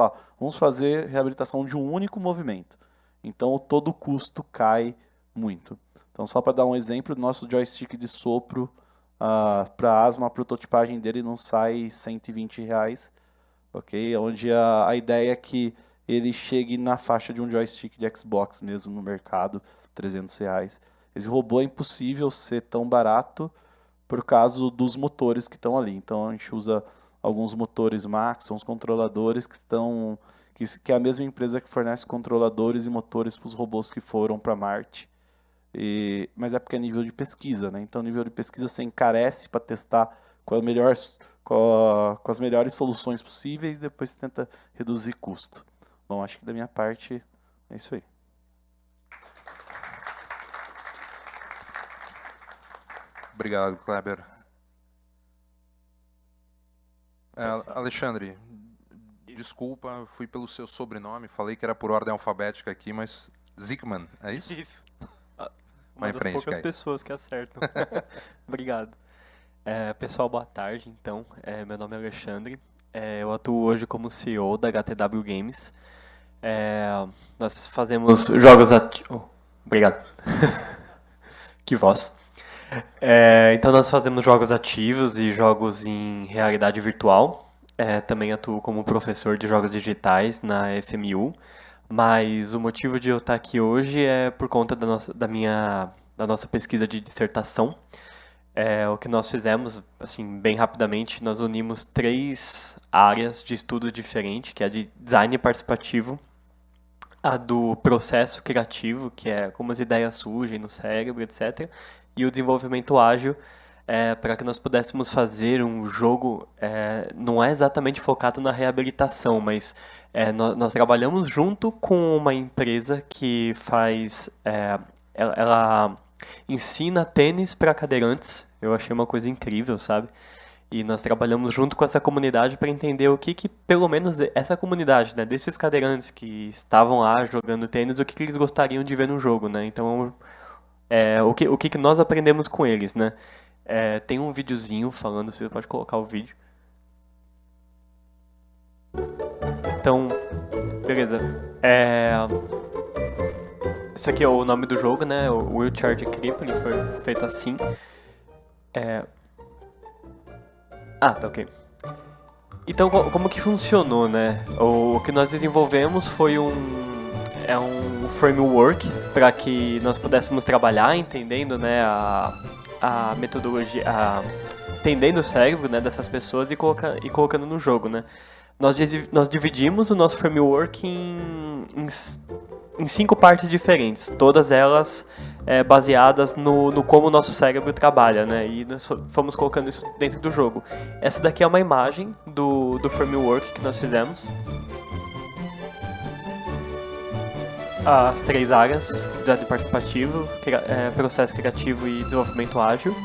vamos fazer reabilitação de um único movimento. Então todo o custo cai muito. Então só para dar um exemplo, nosso joystick de sopro para asma, a prototipagem dele não sai R$120, ok? Onde a ideia é que ele chegue na faixa de um joystick de Xbox mesmo no mercado, R$300. Esse robô é impossível ser tão barato por causa dos motores que estão ali. Então a gente usa alguns motores Maxon, os controladores que é a mesma empresa que fornece controladores e motores para os robôs que foram para Marte. Mas é porque é nível de pesquisa, né? Então nível de pesquisa você encarece para testar com as melhores soluções possíveis, depois você tenta reduzir custo. Bom, acho que da minha parte é isso aí. Obrigado, Kleber. Alexandre, desculpa, fui pelo seu sobrenome, falei que era por ordem alfabética aqui, mas Zickman, é isso? Isso. Vai Uma em das frente, poucas Kai. pessoas que acertam. Obrigado. Pessoal, boa tarde. Então, meu nome é Alexandre. Eu atuo hoje como CEO da HTW Games. Nós fazemos jogos Obrigado. Que voz. Então nós fazemos jogos ativos e jogos em realidade virtual. Também atuo como professor de jogos digitais na FMU. Mas o motivo de eu estar aqui hoje é por conta da nossa pesquisa de dissertação. O que nós fizemos, assim, bem rapidamente, nós unimos 3 áreas de estudo diferentes, que é a de design participativo, a do processo criativo, que é como as ideias surgem no cérebro, etc., e o desenvolvimento ágil, para que nós pudéssemos fazer um jogo, não é exatamente focado na reabilitação, mas nós trabalhamos junto com uma empresa que faz, ela ensina tênis para cadeirantes. Eu achei uma coisa incrível, sabe? E nós trabalhamos junto com essa comunidade para entender o que pelo menos essa comunidade, né, desses cadeirantes que estavam lá jogando tênis, o que eles gostariam de ver no jogo, né? Então, o que nós aprendemos com eles, né? Tem um videozinho falando, você pode colocar o vídeo. Então, beleza. Esse aqui é o nome do jogo, né? O Will Charge Creep, ele foi feito assim. Tá ok. Então, como que funcionou, né? O que nós desenvolvemos foi um framework para que nós pudéssemos trabalhar entendendo, né, a metodologia, entendendo o cérebro, né, dessas pessoas e colocando no jogo, né? Nós dividimos o nosso framework em 5 partes diferentes, todas elas baseadas no como o nosso cérebro trabalha, né? E nós fomos colocando isso dentro do jogo. Essa daqui é uma imagem do framework que nós fizemos. As 3 áreas: design participativo, processo criativo e desenvolvimento ágil.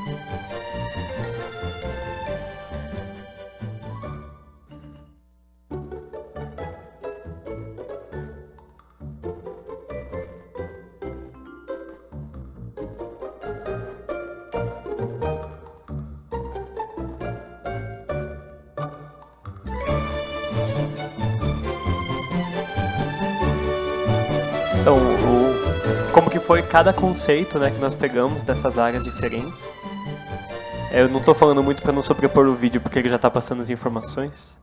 Então, como que foi cada conceito, né, que nós pegamos dessas áreas diferentes. Eu não estou falando muito para não sobrepor o vídeo, porque ele já está passando as informações.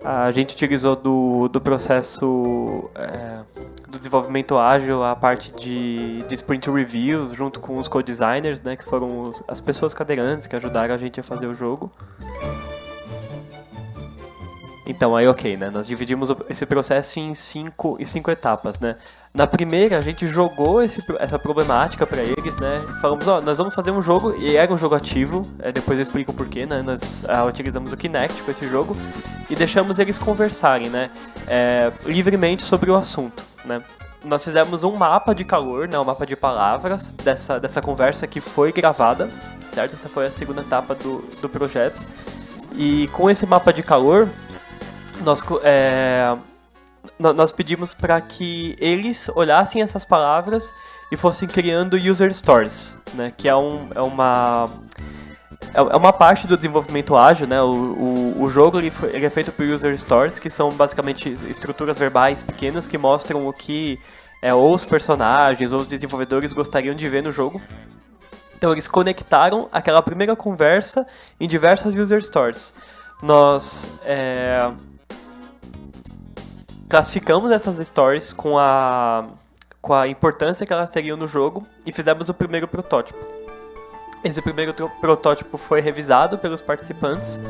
A gente utilizou do processo do desenvolvimento ágil a parte de sprint reviews, junto com os co-designers, né, que foram as pessoas cadeirantes que ajudaram a gente a fazer o jogo. Então, aí ok, né? Nós dividimos esse processo em cinco etapas, né? Na primeira, a gente jogou essa problemática para eles, né? Falamos, nós vamos fazer um jogo, e era um jogo ativo, depois eu explico o porquê, né? Nós utilizamos o Kinect com esse jogo e deixamos eles conversarem, né? Livremente sobre o assunto, né? Nós fizemos um mapa de calor, né? Um mapa de palavras dessa conversa que foi gravada, certo? Essa foi a segunda etapa do projeto. E com esse mapa de calor, nós pedimos para que eles olhassem essas palavras e fossem criando user stories, né? Que é uma parte do desenvolvimento ágil, né? O jogo ele é feito por user stories, que são basicamente estruturas verbais pequenas que mostram o que ou os personagens ou os desenvolvedores gostariam de ver no jogo. Então eles conectaram aquela primeira conversa em diversas user stories. Nós classificamos essas stories com a importância que elas teriam no jogo e fizemos o primeiro protótipo. Esse primeiro protótipo foi revisado pelos participantes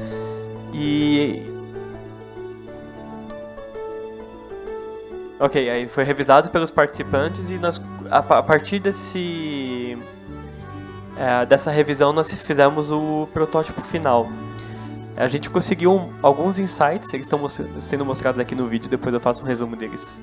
aí foi revisado pelos participantes e nós, a partir dessa revisão, nós fizemos o protótipo final. A gente conseguiu alguns insights, eles estão sendo mostrados aqui no vídeo, depois eu faço um resumo deles.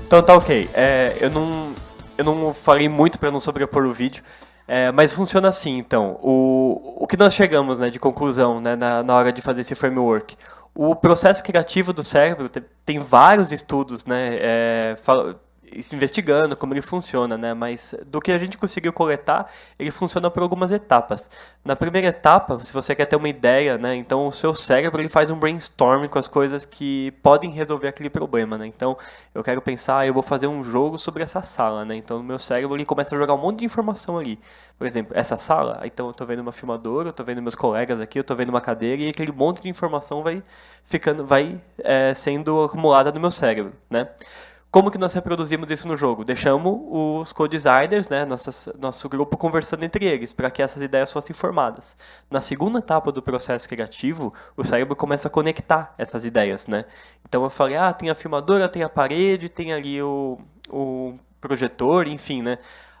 Então tá ok. Eu não falei muito para não sobrepor o vídeo, mas funciona assim, então. O que nós chegamos, né, de conclusão, né, na hora de fazer esse framework? O processo criativo do cérebro tem vários estudos, né, se investigando como ele funciona, né? Mas do que a gente conseguiu coletar, ele funciona por algumas etapas. Na primeira etapa, se você quer ter uma ideia, né? Então o seu cérebro ele faz um brainstorming com as coisas que podem resolver aquele problema, né? Então eu quero pensar, eu vou fazer um jogo sobre essa sala, né? Então o meu cérebro ele começa a jogar um monte de informação ali. Por exemplo, essa sala, então eu tô vendo uma filmadora, eu tô vendo meus colegas aqui, eu tô vendo uma cadeira e aquele monte de informação vai sendo acumulada no meu cérebro, né? Como que nós reproduzimos isso no jogo? Deixamos os co-designers, né, nosso grupo conversando entre eles, para que essas ideias fossem formadas. Na segunda etapa do processo criativo, o cérebro começa a conectar essas ideias, né? Então eu falei, tem a filmadora, tem a parede, tem ali o projetor, enfim, né?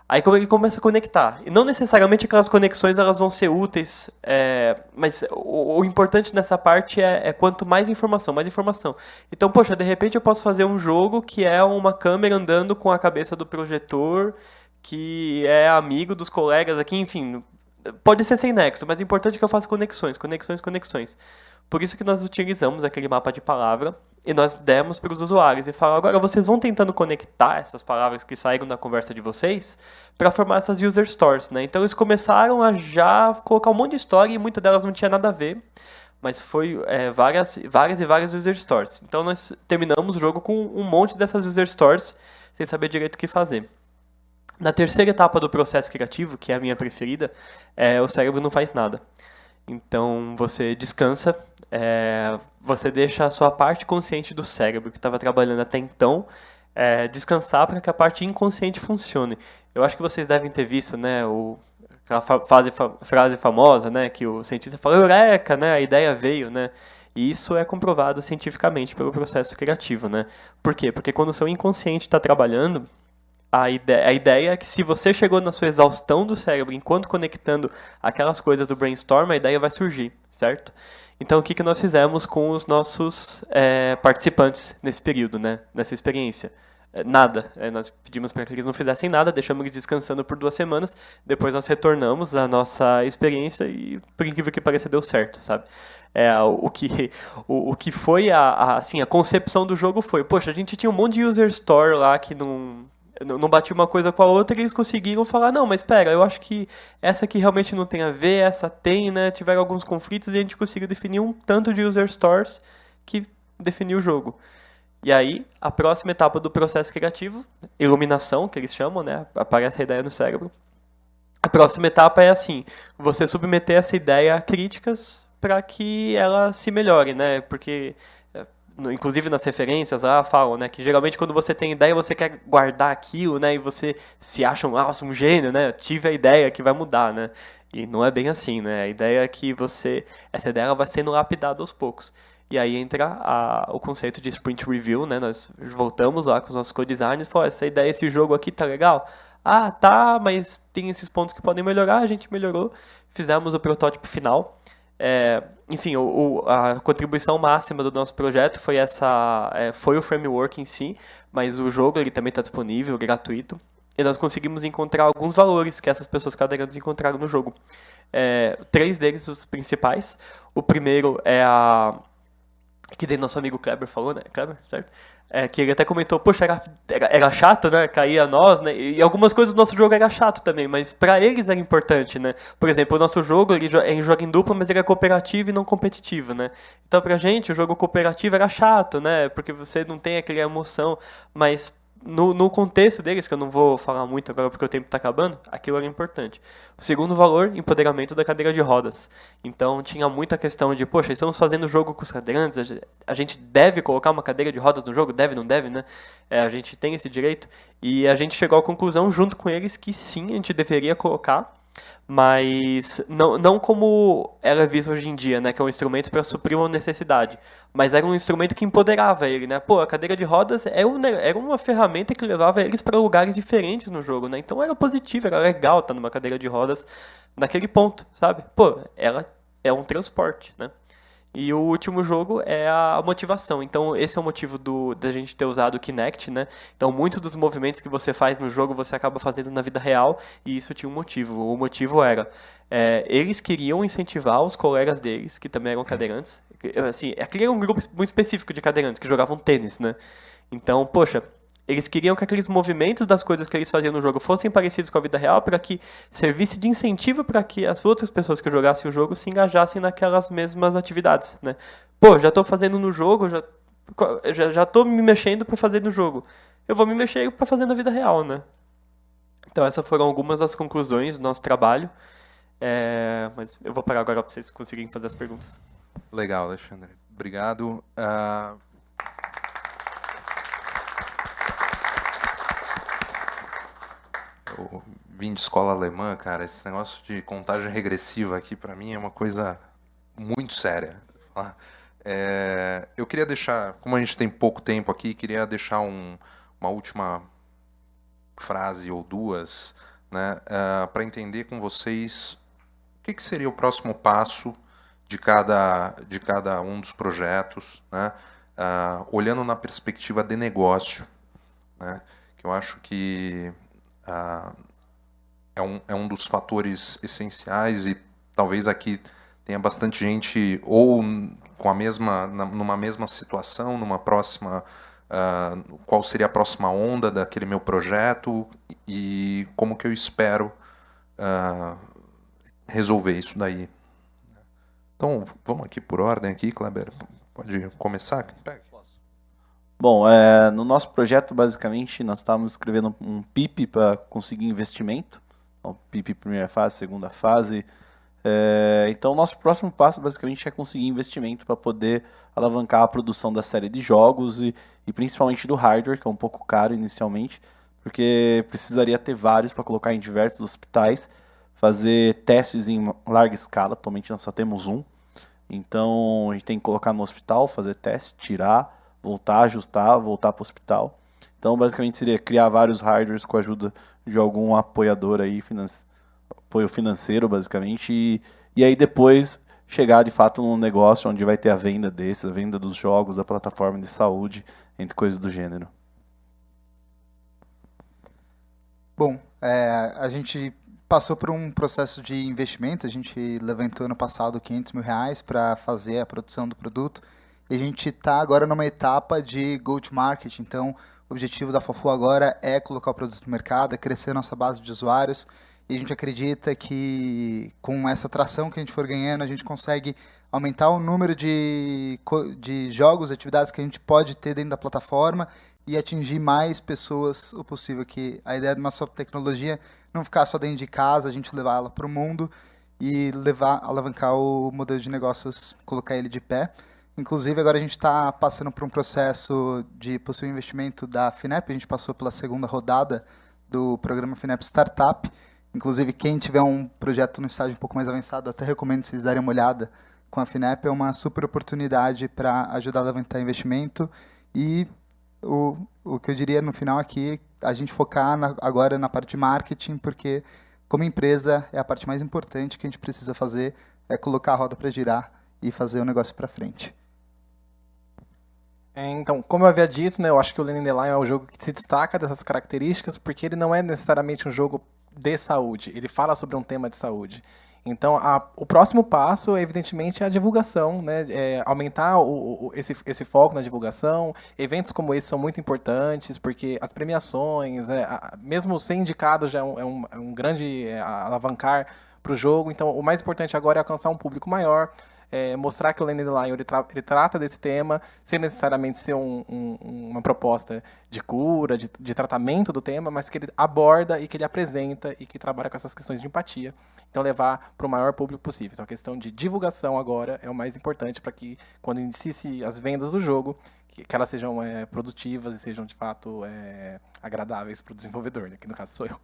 Aí como ele começa a conectar. E não necessariamente aquelas conexões elas vão ser úteis, mas o importante nessa parte é quanto mais informação, mais informação. Então, poxa, de repente eu posso fazer um jogo que é uma câmera andando com a cabeça do projetor, que é amigo dos colegas aqui, enfim. Pode ser sem nexo, mas o importante é que eu faça conexões. Por isso que nós utilizamos aquele mapa de palavra e nós demos para os usuários e falamos, agora vocês vão tentando conectar essas palavras que saíram da conversa de vocês para formar essas user stories, né? Então eles começaram a já colocar um monte de história e muitas delas não tinha nada a ver, mas foi várias user stories. Então nós terminamos o jogo com um monte dessas user stories sem saber direito o que fazer. Na terceira etapa do processo criativo, que é a minha preferida, o cérebro não faz nada. Então você descansa, você deixa a sua parte consciente do cérebro, que estava trabalhando até então, descansar para que a parte inconsciente funcione. Eu acho que vocês devem ter visto, né, aquela frase famosa, né, que o cientista fala, eureka, né, a ideia veio, né? E isso é comprovado cientificamente pelo processo criativo, né? Por quê? Porque quando o seu inconsciente está trabalhando, a ideia é que se você chegou na sua exaustão do cérebro enquanto conectando aquelas coisas do brainstorm, a ideia vai surgir, certo? Então, o que nós fizemos com os nossos participantes nesse período, né? Nessa experiência? Nada. Nós pedimos para que eles não fizessem nada, deixamos eles descansando por 2 semanas, depois nós retornamos à nossa experiência e, por incrível que pareça, deu certo, sabe? O que foi a concepção do jogo foi, poxa, a gente tinha um monte de user story lá que não batia uma coisa com a outra, e eles conseguiram falar, não, mas espera, eu acho que essa aqui realmente não tem a ver, essa tem, né, tiveram alguns conflitos e a gente conseguiu definir um tanto de user stories que definiu o jogo. E aí, a próxima etapa do processo criativo, iluminação, que eles chamam, né, aparece a ideia no cérebro. A próxima etapa é assim, você submeter essa ideia a críticas para que ela se melhore, né, porque inclusive nas referências lá falam, né, que geralmente quando você tem ideia você quer guardar aquilo, né, e você se acha um gênio, né, tive a ideia que vai mudar, né, e não é bem assim, né, a ideia é que essa ideia ela vai sendo lapidada aos poucos. E aí entra o conceito de sprint review, né, nós voltamos lá com os nossos co-designers e falamos, essa ideia, esse jogo aqui tá legal? Tá, mas tem esses pontos que podem melhorar, a gente melhorou, fizemos o protótipo final. Enfim, a contribuição máxima do nosso projeto foi o framework em si, mas o jogo ele também está disponível, gratuito, e nós conseguimos encontrar alguns valores que essas pessoas cadeirantes encontraram no jogo. 3 deles, os principais. O primeiro é que daí nosso amigo Kleber falou, né? Kleber, certo? Que ele até comentou, poxa, era chato, né? Caía nós, né? E algumas coisas do nosso jogo era chato também, mas pra eles era importante, né? Por exemplo, o nosso jogo, ele joga em dupla, mas ele é cooperativo e não competitivo, né? Então pra gente, o jogo cooperativo era chato, né? Porque você não tem aquela emoção, mas no contexto deles, que eu não vou falar muito agora porque o tempo está acabando, aquilo era importante. O segundo valor, empoderamento da cadeira de rodas. Então tinha muita questão de, poxa, estamos fazendo jogo com os cadeirantes, a gente deve colocar uma cadeira de rodas no jogo? Deve, não deve, né? A gente tem esse direito. E a gente chegou à conclusão junto com eles que sim, a gente deveria colocar, mas não como ela é vista hoje em dia, né, que é um instrumento para suprir uma necessidade, mas era um instrumento que empoderava ele, né? Pô, a cadeira de rodas era uma ferramenta que levava eles para lugares diferentes no jogo, né? Então era positivo, era legal estar numa cadeira de rodas naquele ponto, sabe? Pô, ela é um transporte, né? E o último jogo é a motivação. Então, esse é o motivo da gente ter usado o Kinect, né? Então, muitos dos movimentos que você faz no jogo, você acaba fazendo na vida real, e isso tinha um motivo. O motivo era, eles queriam incentivar os colegas deles, que também eram cadeirantes. Assim, aquele era um grupo muito específico de cadeirantes, que jogavam tênis, né? Então, poxa, Eles queriam que aqueles movimentos das coisas que eles faziam no jogo fossem parecidos com a vida real, para que servisse de incentivo para que as outras pessoas que jogassem o jogo se engajassem naquelas mesmas atividades, né? Pô, já tô fazendo no jogo, já tô me mexendo para fazer no jogo. Eu vou me mexer para fazer na vida real, né? Então essas foram algumas das conclusões do nosso trabalho. Mas eu vou parar agora para vocês conseguirem fazer as perguntas. Legal, Alexandre. Obrigado. Eu vim de escola alemã, cara. Esse negócio de contagem regressiva aqui, para mim, é uma coisa muito séria. Eu queria deixar, como a gente tem pouco tempo aqui, queria deixar uma última frase ou duas, né, para entender com vocês o que seria o próximo passo de cada um dos projetos, né, olhando na perspectiva de negócio, né, que eu acho que é um dos fatores essenciais e talvez aqui tenha bastante gente ou com numa mesma situação, numa próxima, qual seria a próxima onda daquele meu projeto e como que eu espero resolver isso daí. Então, vamos aqui por ordem aqui, Kleber. Pode começar? Bom, no nosso projeto, basicamente, nós estávamos escrevendo um PIP para conseguir investimento. Então, PIP primeira fase, segunda fase. Então, o nosso próximo passo, basicamente, é conseguir investimento para poder alavancar a produção da série de jogos e principalmente do hardware, que é um pouco caro inicialmente, porque precisaria ter vários para colocar em diversos hospitais, fazer testes em larga escala. Atualmente, nós só temos um. Então, a gente tem que colocar no hospital, fazer teste, tirar, voltar, ajustar, voltar para o hospital. Então, basicamente, seria criar vários hardwares com a ajuda de algum apoiador aí, apoio financeiro, basicamente, e aí depois chegar, de fato, num negócio onde vai ter a venda desses, a venda dos jogos, da plataforma de saúde, entre coisas do gênero. Bom, a gente passou por um processo de investimento, a gente levantou no passado R$500 mil para fazer a produção do produto, e a gente está agora numa etapa de go-to-market. Então, o objetivo da Fafu agora é colocar o produto no mercado, é crescer a nossa base de usuários, e a gente acredita que com essa tração que a gente for ganhando, a gente consegue aumentar o número de jogos, atividades que a gente pode ter dentro da plataforma e atingir mais pessoas o possível. Que a ideia da nossa tecnologia não ficar só dentro de casa, a gente levar ela para o mundo e alavancar o modelo de negócios, colocar ele de pé. Inclusive, agora a gente está passando por um processo de possível investimento da FINEP. A gente passou pela segunda rodada do programa FINEP Startup. Inclusive, quem tiver um projeto no estágio um pouco mais avançado, até recomendo vocês darem uma olhada com a FINEP. É uma super oportunidade para ajudar a levantar investimento. E o que eu diria no final aqui, a gente focar agora na parte de marketing, porque como empresa é a parte mais importante que a gente precisa fazer, é colocar a roda para girar e fazer o negócio para frente. Então, como eu havia dito, né, eu acho que o Lenin the Lion é um jogo que se destaca dessas características, porque ele não é necessariamente um jogo de saúde, ele fala sobre um tema de saúde. Então, o próximo passo, evidentemente, é a divulgação, né? Aumentar esse foco na divulgação. Eventos como esse são muito importantes, porque as premiações, mesmo ser indicado já é um grande alavancar para o jogo. Então, o mais importante agora é alcançar um público maior, mostrar que o Lenin the Lion ele trata desse tema, sem necessariamente ser uma proposta de cura, de tratamento do tema, mas que ele aborda e que ele apresenta e que trabalha com essas questões de empatia. Então, levar para o maior público possível. Então, a questão de divulgação agora é o mais importante para que, quando inicie as vendas do jogo, que elas sejam produtivas e sejam, de fato, agradáveis para o desenvolvedor, né? Que no caso sou eu.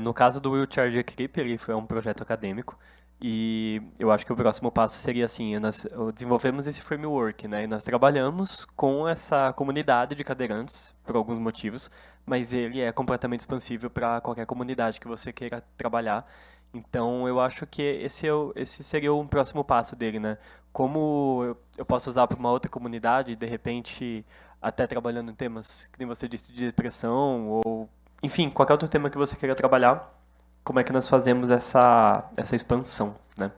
No caso do Will Charger Creep, ele foi um projeto acadêmico e eu acho que o próximo passo seria assim, nós desenvolvemos esse framework, né, e nós trabalhamos com essa comunidade de cadeirantes por alguns motivos, mas ele é completamente expansível para qualquer comunidade que você queira trabalhar. Então eu acho que esse seria o próximo passo dele, né? Como eu posso usar para uma outra comunidade, de repente até trabalhando em temas que nem você disse de depressão ou enfim, qualquer outro tema que você queira trabalhar, como é que nós fazemos essa expansão, né?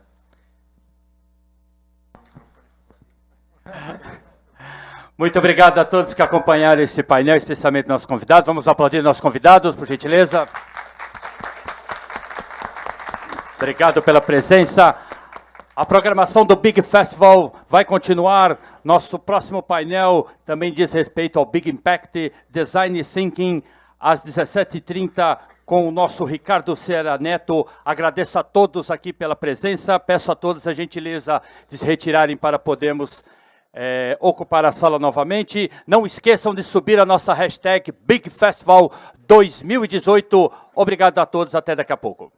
Muito obrigado a todos que acompanharam esse painel, especialmente nossos convidados. Vamos aplaudir nossos convidados, por gentileza. Obrigado pela presença. A programação do Big Festival vai continuar. Nosso próximo painel também diz respeito ao Big Impact Design Thinking, às 17h30, com o nosso Ricardo Ceará Neto. Agradeço a todos aqui pela presença. Peço a todos a gentileza de se retirarem para podermos ocupar a sala novamente. Não esqueçam de subir a nossa hashtag Big Festival 2018. Obrigado a todos. Até daqui a pouco.